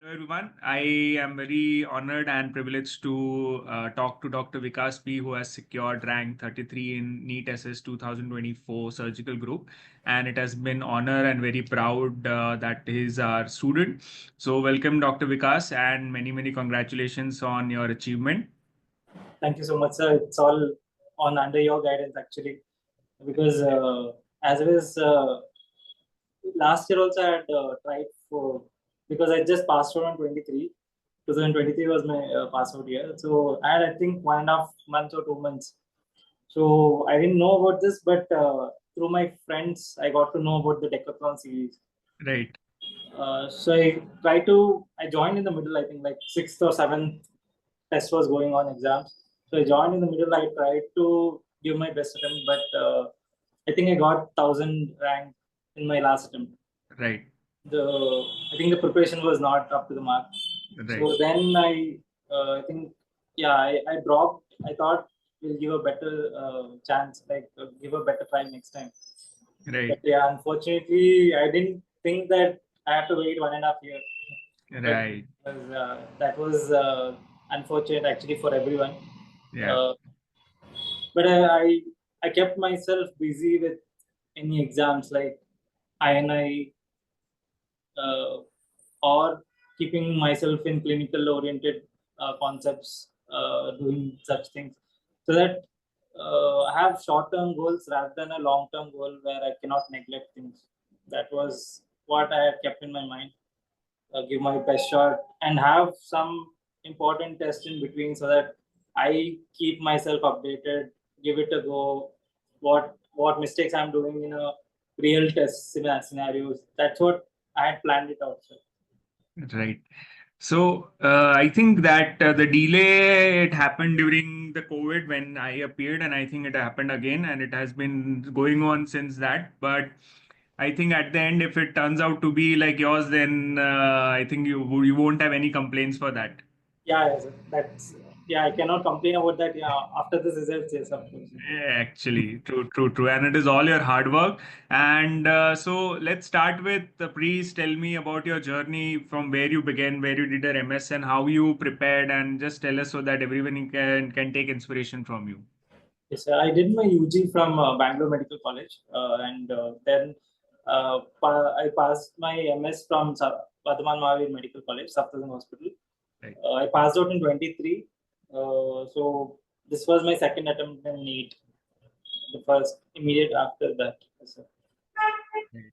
Hello everyone. I am very honored and privileged to talk to Dr. Vikas P, who has secured rank 33 in NEET SS 2024 surgical group. And it has been honor and very proud that he's our student. So welcome, Dr. Vikas, and many congratulations on your achievement. Thank you so much, sir. It's all on under your guidance actually, because as well as last year also I had tried for because I just passed out on 23. 2023 was my pass out year, so I had I think 1.5 months or 2 months. So I didn't know about this, but through my friends, I got to know about the decathlon series. Right. So I joined in the middle, I think like sixth or seventh test was going on exams. So I joined in the middle. I tried to give my best attempt, but I think I got 1,000 rank in my last attempt. Right. I think the preparation was not up to the mark. Right. So then I think, yeah, I dropped. I thought we'll give a better chance, like give a better try next time. Right. But yeah, unfortunately, I didn't think that I had to wait 1.5 years. But Right. that was unfortunate actually for everyone. Yeah. Uh, but I kept myself busy with any exams like INI uh, or keeping myself in clinical oriented concepts, doing such things, so that I have short term goals rather than a long term goal where I cannot neglect things. That was what I had kept in my mind. Give my best shot and have some important tests in between so that I keep myself updated, give it a go. What mistakes I'm doing in a real test scenarios. That's what I had planned it out. So. Right. So I think that the delay it happened during the COVID when I appeared, and I think it happened again, and it has been going on since that. But I think at the end, if it turns out to be like yours, then I think you won't have any complaints for that. Yeah, yes, that's yeah. I cannot complain about that. Yeah, after the results, yes, of course. Yeah, actually, true. And it is all your hard work. And so let's start with please tell me about your journey from where you began, where you did your MS, and how you prepared, and just tell us so that everyone can take inspiration from you. Yes, sir. I did my UG from Bangalore Medical College, and then I passed my MS from Vardhaman Mahavir Medical College, Safdarjung Hospital. Right. I passed out in 23. So this was my second attempt in NEET, the first immediate after that. Yes, sir. Right.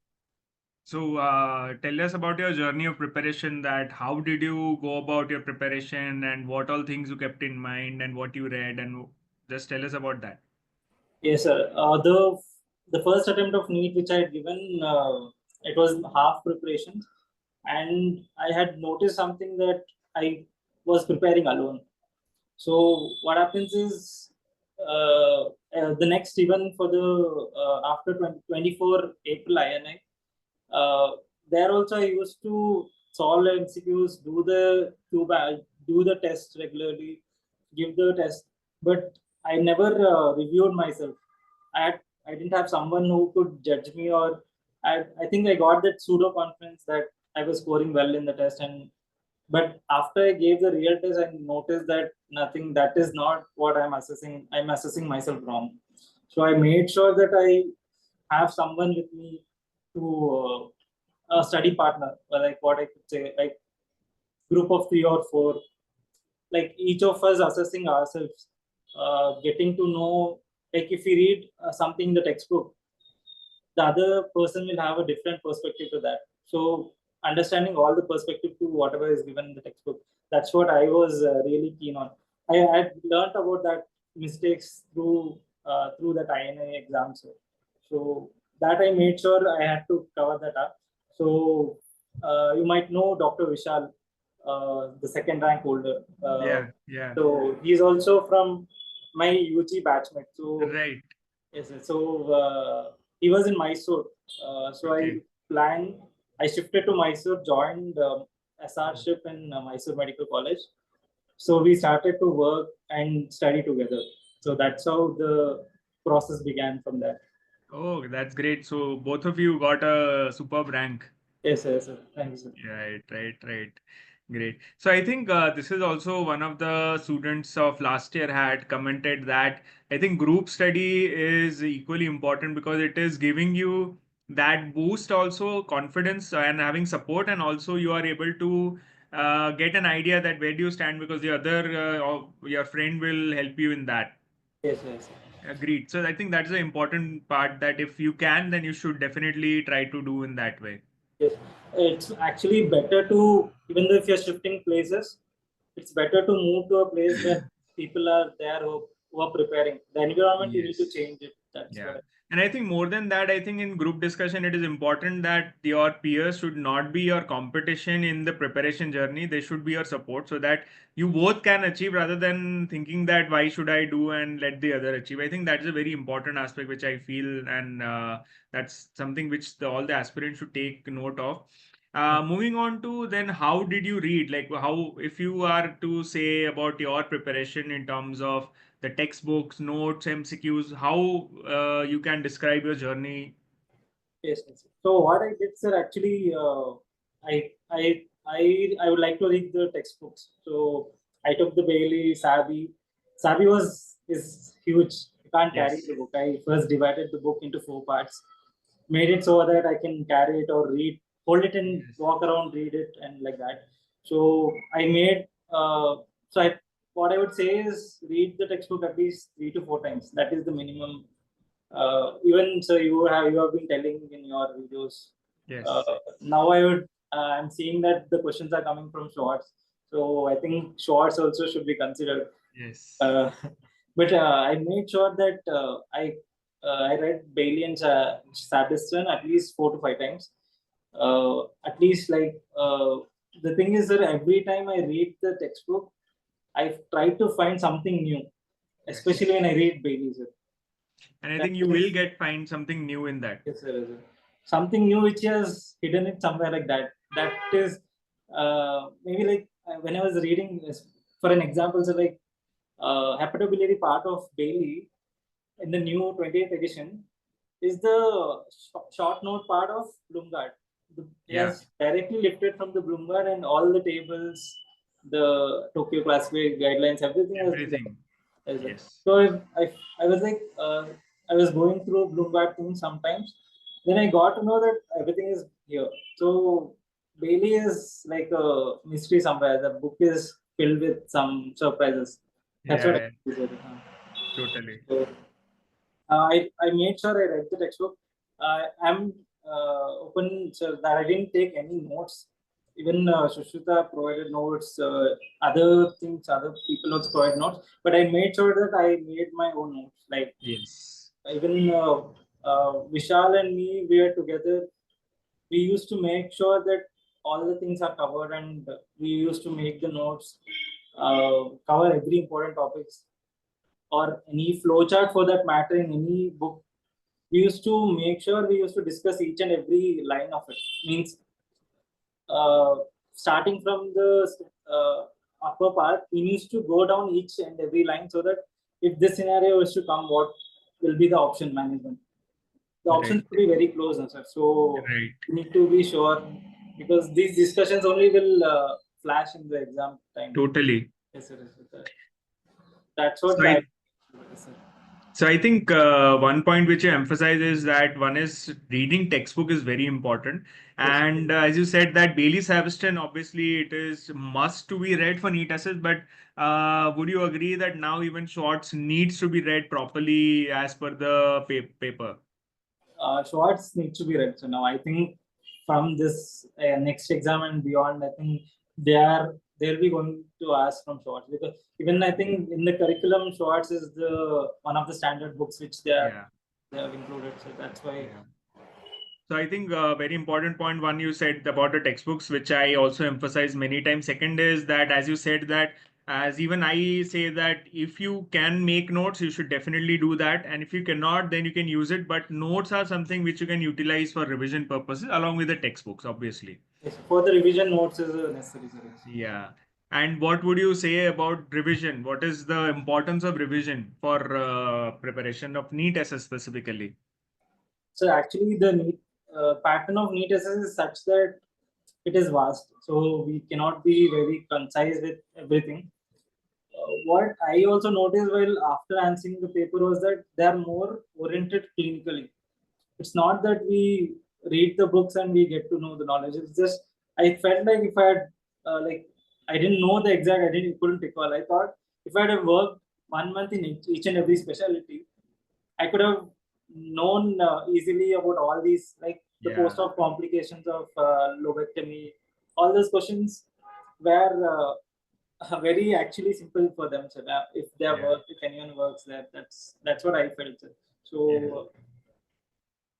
So tell us about your journey of preparation. That how did you go about your preparation, and what all things you kept in mind, and what you read, and just tell us about that. Yes, sir. The first attempt of NEET which I had given, it was half preparation, and I had noticed something that I was preparing alone. So what happens is the next even for the after 24 April INI, there also I used to solve MCQs, do the test regularly, give the test, but I never reviewed myself. I didn't have someone who could judge me, or I think I got that pseudo confidence that I was scoring well in the test, and but after I gave the real test, I noticed that nothing. That is not what I'm assessing. I'm assessing myself wrong. So I made sure that I have someone with me to a study partner, or like what I could say, like group of three or four, like each of us assessing ourselves, getting to know, like if we read something in the textbook, the other person will have a different perspective to that. So understanding all the perspective to whatever is given in the textbook, that's what I was really keen on. I had learned about that mistakes through that INA exam. So that I made sure I had to cover that up. So you might know Dr. Vishal, the second rank holder. Yeah. So he's also from my UG batchmate. So Right. yes, sir. So he was in Mysore. So Okay. I shifted to Mysore, joined SR ship in Mysore Medical College. So we started to work and study together. So that's how the process began from there. Oh, that's great. So both of you got a superb rank. Yes, sir, yes, sir. Thank you, sir. Right. Great. So I think this is also one of the students of last year had commented that I think group study is equally important because it is giving you that boost, also confidence and having support, and also you are able to get an idea that where do you stand because the other or your friend will help you in that. Yes, yes, Agreed. So I think that's the important part, that if you can, then you should definitely try to do in that way. yes. It's actually better to, even though if you're shifting places, it's better to move to a place where people are there who are preparing. The environment, you need to Yes. change it. That's Yeah. what. And I think more than that, I think in group discussion, it is important that your peers should not be your competition in the preparation journey. They should be your support so that you both can achieve rather than thinking that why should I do and let the other achieve. I think that's a very important aspect which I feel, and that's something which all the aspirants should take note of. Moving on to then, how did you read? Like, how, if you are to say about your preparation in terms of the textbooks, notes, MCQs, how you can describe your journey? Yes, yes. So what I did, sir, actually, I I I would like to read the textbooks. So I took the Bailey, Sabi. Sabi is huge. You can't carry Yes. the book. I first divided the book into 4 parts, made it so that I can carry it or read, hold it and Yes. walk around, read it, and like that. So I made. So I what I would say is read the textbook at least 3 to 4 times. That is the minimum. Even so, you have been telling in your videos. Uh, Yes. Now I'm seeing that the questions are coming from shorts, so I think shorts also should be considered. Yes. Uh, but I made sure that I read Bailey and Sabiston at least 4 to 5 times. At least the thing is that every time I read the textbook, I've tried to find something new, especially Yes. when I read Bailey. And I That think you will is, get find something new in that. yes, sir, yes, sir. Something new which has hidden it somewhere like that. That is maybe when I was reading, for an example, so hepatobiliary part of Bailey in the new 20th edition is the short note part of Bloomgard. He Yeah. has directly lifted from the Bloomgard, and all the tables, the Tokyo Classified guidelines, everything has been there. Everything. Yes, sir. Yes. So I was I was going through Bloomberg things sometimes. Then I got to know that everything is here. So Bailey is like a mystery somewhere. The book is filled with some surprises. That's what I Yeah. said. Totally. So I made sure I read the textbook. I'm open so that I didn't take any notes. Even Sushruta provided notes, other things, other people also provided notes. But I made sure that I made my own notes. Like Yes. even Vishal and me, we are together. We used to make sure that all the things are covered, and we used to make the notes, cover every important topics or any flowchart for that matter in any book. We used to make sure we used to discuss each and every line of it. Means uh, starting from the upper part, we used to go down each and every line so that if this scenario is to come, what will be the option management? The options Right. should be very close, sir. So Right. we need to be sure because these discussions only will flash in the exam time. Totally. Yes, sir. Yes, sir. That's So what I. I Yes, sir. So I think one point which you emphasize is that one is reading textbook is very important. Yes. And as you said that Bailey Saviston, obviously it is must to be read for NEET assess, but would you agree that now even shorts needs to be read properly as per the paper? Shorts need to be read. So now I think from this next exam and beyond, I think they'll be going to ask from shorts because even I think in the curriculum, shorts is the one of the standard books which Yeah. they have included. So that's why. Yeah. So I think a very important point, one you said about the textbooks, which I also emphasize many times. Second is that, as you said that, as even I say that if you can make notes, you should definitely do that. And if you cannot, then you can use it. But notes are something which you can utilize for revision purposes along with the textbooks, obviously. Yes, for the revision notes is necessary. Sir. Yeah. And what would you say about revision? What is the importance of revision for preparation of NEET SS specifically? So actually, the pattern of NEET assessment is such that it is vast, so we cannot be very concise with everything. What I also noticed while after answering the paper was that they are more oriented clinically. It's not that we read the books and we get to know the knowledge. It's just I felt like if I had like I didn't know the exact, I didn't couldn't recall. I thought if I had worked 1 month in each and every specialty, I could have known easily about all these, like the post-op complications of lobectomy. All those questions were very actually simple for them. So that if they work, if anyone works there, that's what I felt. Sir. So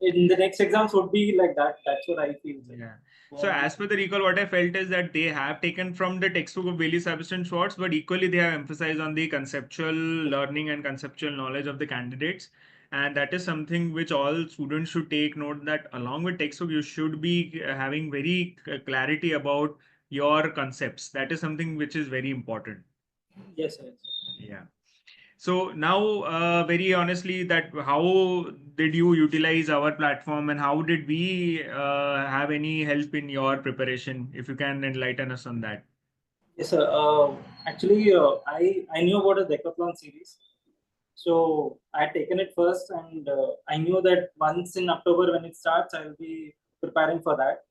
in the next exams would be like that. That's what I feel. Sir. Yeah. So as per the recall, what I felt is that they have taken from the textbook of Bailey, Sebastian, Schwartz, but equally they have emphasized on the conceptual learning and conceptual knowledge of the candidates. And that is something which all students should take note, that along with textbook, you should be having very clarity about your concepts. That is something which is very important. Yes, sir. Yeah. So now, very honestly, that how did you utilize our platform and how did we have any help in your preparation? If you can enlighten us on that. Yes, sir. Actually, I knew about the decathlon series, so I had taken it first, and I knew that once in October when it starts, I'll be preparing for that.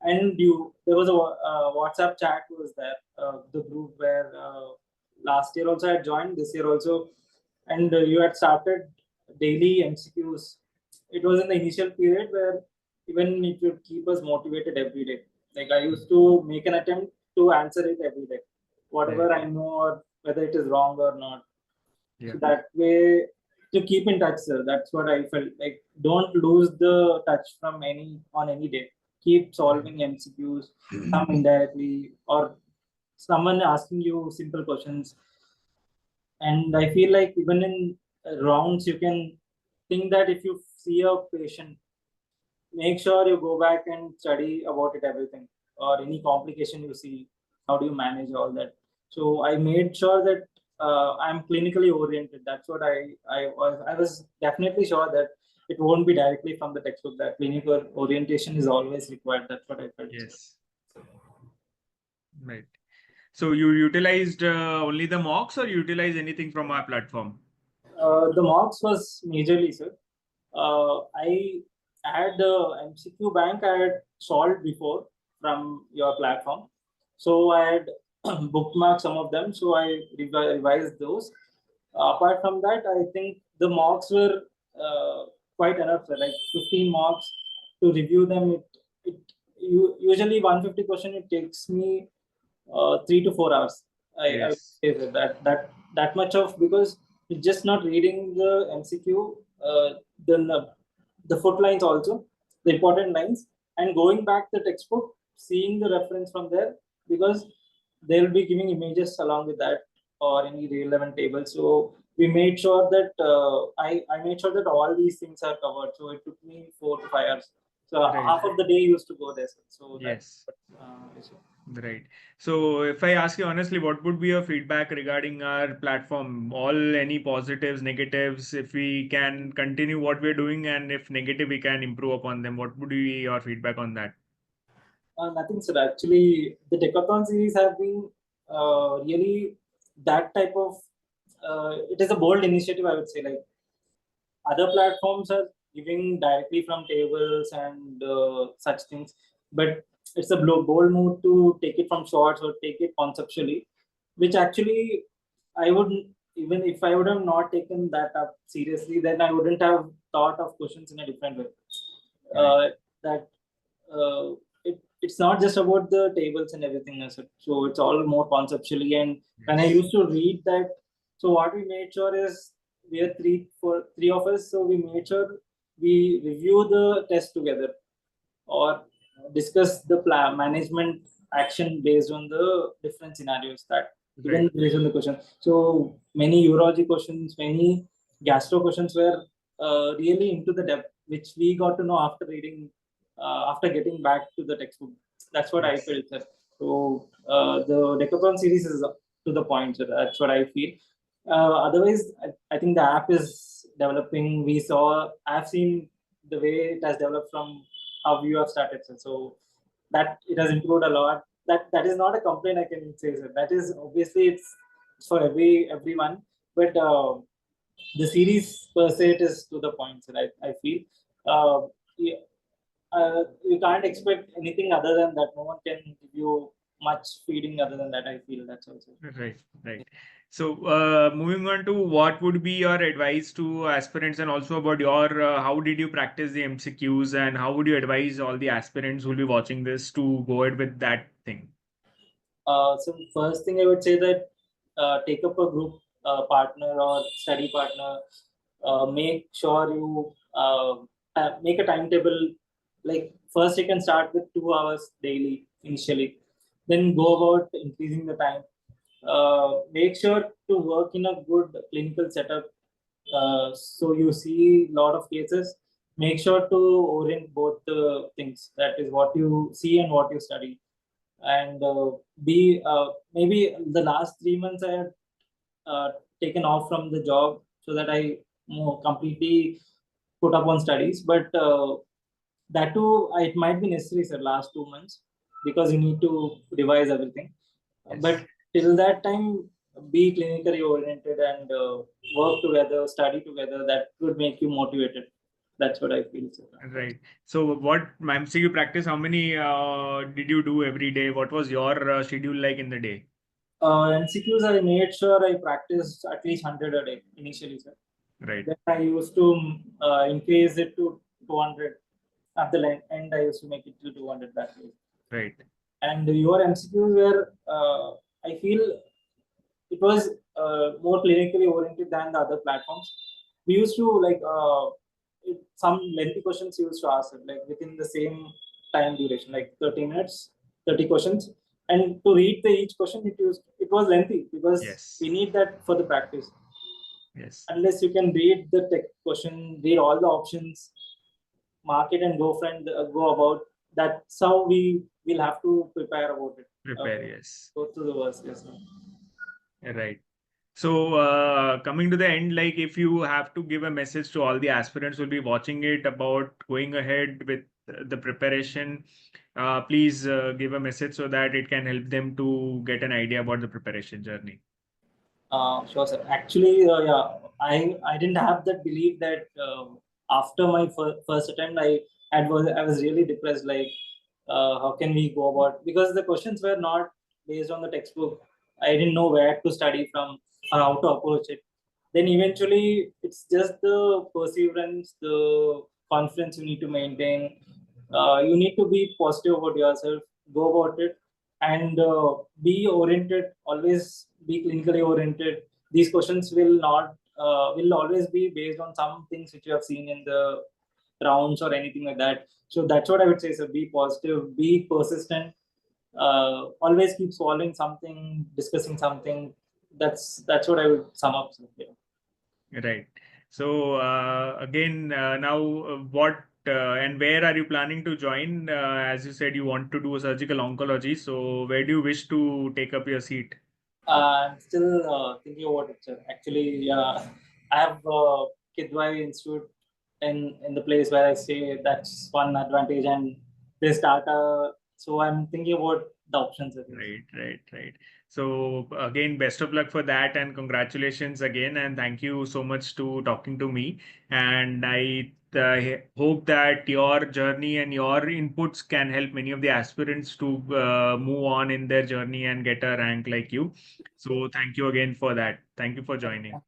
And there was a WhatsApp chat was there, the group where last year also I had joined, this year also, and you had started daily MCQs. It was in the initial period where even it would keep us motivated every day. Like I used to make an attempt to answer it every day, whatever I know, or whether it is wrong or not. Yeah. So that way, to keep in touch, sir. That's what I felt like. Don't lose the touch from on any day. Keep solving MCQs, some indirectly, or someone asking you simple questions. And I feel like even in rounds, you can think that if you see a patient, make sure you go back and study about it, everything, or any complication you see, how do you manage all that. So I made sure that I'm clinically oriented. That's what I was definitely sure that it won't be directly from the textbook. That clinical orientation is always required. That's what I felt. Yes. Right. So you utilized only the mocks or utilize anything from our platform? The mocks was majorly, sir. I had the MCQ bank I had solved before from your platform. So I had bookmarked some of them. So I revised those. Apart from that, I think the mocks were quite enough, sir. Like 15 mocks to review them. Usually 150 question, it takes me 3 to 4 hours. I would Yes. say that much of, because it's just not reading the MCQ, then the footlines also, the important lines, and going back the textbook, seeing the reference from there, because they'll be giving images along with that or any relevant table. So we made sure that I made sure that all these things are covered. So it took me 4 to 5 hours. So half of the day used to go there. So Yes. that's Right. So if I ask you honestly, what would be your feedback regarding our platform? Any positives, negatives, if we can continue what we're doing, and if negative, we can improve upon them. What would be your feedback on that? Nothing, sir. Actually, the Decathlon series have been really that type of. It is a bold initiative, I would say. Like other platforms are giving directly from tables and such things, but it's a bold move to take it from shorts or take it conceptually, which actually I wouldn't, even if I would have not taken that up seriously, then I wouldn't have thought of questions in a different way. That it's not just about the tables and everything else. So it's all more conceptually. And when I used to read that, so what we made sure is we are three of us. So we made sure we review the test together or discuss the plan management action based on the different scenarios that even based on the question. So many urology questions, many gastro questions were really into the depth, which we got to know after reading, after getting back to the textbook. That's what I felt, sir. So the Decathlon series is to the point, sir. That's what I feel. Otherwise, I think the app is developing. I've seen the way it has developed from how you have started, sir. So that it has improved a lot. That is not a complaint I can say, sir. That is obviously it's for everyone, but the series per se it is to the point, sir. I feel you, you can't expect anything other than that. No one can give you much feeding other than that. I feel that's also. Right, right. So, moving on to what would be your advice to aspirants, and also about your how did you practice the MCQs, and how would you advise all the aspirants who will be watching this to go ahead with that thing? So first thing I would say that take up a group partner or study partner. Make sure you make a timetable. Like first, you can start with 2 hours daily initially, then go about increasing the time. Make sure to work in a good clinical setup. So you see a lot of cases. Make sure to orient both the things. That is what you see and what you study, and be maybe the last 3 months I had taken off from the job so that I more completely put up on studies. But that too, it might be necessary, sir, last 2 months because you need to revise everything. Yes. But till that time, be clinically oriented and work together, study together. That would make you motivated. That's what I feel, sir. Right. So, what MCQ practice? How many did you do every day? What was your schedule like in the day? MCQs, I made sure I practiced at least 100 a day initially, sir. Right. Then I used to increase it to 200. At the end, I used to make it to 200 that way. Right. And your MCQs were, I feel, it was more clinically oriented than the other platforms. We used to like some lengthy questions used to ask it, like within the same time duration, like 30 minutes, 30 questions. And to read the each question, it was lengthy because Yes. we need that for the practice. Yes. Unless you can read the tech question, read all the options, mark it, and go about. That's how we will have to prepare about it. Prepare. Yes. Go through the verse. Yes, sir. Right. So, coming to the end, like if you have to give a message to all the aspirants who will be watching it about going ahead with the preparation, please give a message so that it can help them to get an idea about the preparation journey. Sure, sir. Actually, yeah, I didn't have that belief that after my first attempt, I was really depressed. Like, how can we go about? Because the questions were not based on the textbook. I didn't know where to study from or how to approach it. Then eventually, it's just the perseverance, the confidence you need to maintain. You need to be positive about yourself. Go about it and be oriented, always be clinically oriented. These questions will always be based on some things which you have seen in the rounds or anything like that. So that's what I would say. So be positive, be persistent, always keep solving something, discussing something. That's what I would sum up. So, yeah. Right. So, again, now what and where are you planning to join? As you said, you want to do surgical oncology. So, where do you wish to take up your seat? I'm still thinking about it, sir. Actually, I have Kidwai Institute in the place where I stay. That's one advantage, and this data. So I'm thinking about the options. Right, right, right. So again, best of luck for that, and congratulations again, and thank you so much to talking to me. And I hope that your journey and your inputs can help many of the aspirants to move on in their journey and get a rank like you. So thank you again for that. Thank you for joining.